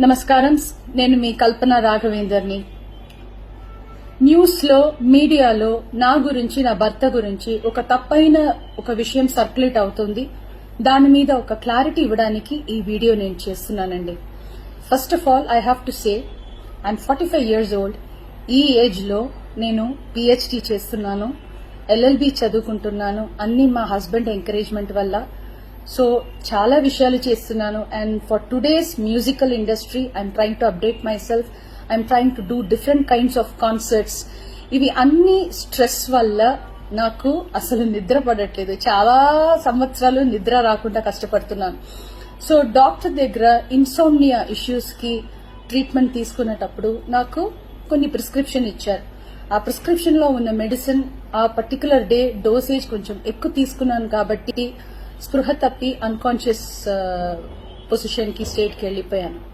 నమస్కారం, నేను మీ కల్పన రాఘవేందర్ని. న్యూస్ లో, మీడియాలో నా గురించి, నా భర్త గురించి ఒక తప్పైన ఒక విషయం సర్క్యులేట్ అవుతుంది. దాని మీద ఒక క్లారిటీ ఇవ్వడానికి ఈ వీడియో నేను చేస్తున్నానండి. First of all I have to say I'm 45 years old. ఈ ఏజ్ లో నేను PhD చేస్తున్నాను, LLB చదువుకుంటున్నాను. అన్ని మా హస్బెండ్ ఎంకరేజ్మెంట్ వల్ల. సో చాలా విషయాలు చేస్తున్నాను. And for today's musical industry I'm trying to update my self. I'm trying to do different kinds of concerts. ఇవి అన్ని స్ట్రెస్ వల్ల నాకు అసలు నిద్ర పడట్లేదు. చాలా సంవత్సరాలు నిద్ర రాకుండా కష్టపడుతున్నాను. సో డాక్టర్ దగ్గర ఇన్సోమ్నియా ఇష్యూస్ కి ట్రీట్మెంట్ తీసుకునేటప్పుడు నాకు కొన్ని ప్రిస్క్రిప్షన్ ఇచ్చారు. ఆ ప్రిస్క్రిప్షన్ లో ఉన్న మెడిసిన్ ఆ పర్టికులర్ డే డోసేజ్ కొంచెం ఎక్కువ తీసుకున్నాను కాబట్టి స్పృహ తప్పి అన్కాన్షియస్ పొజిషన్ కి స్టేట్ కి వెళ్లిపోయాను.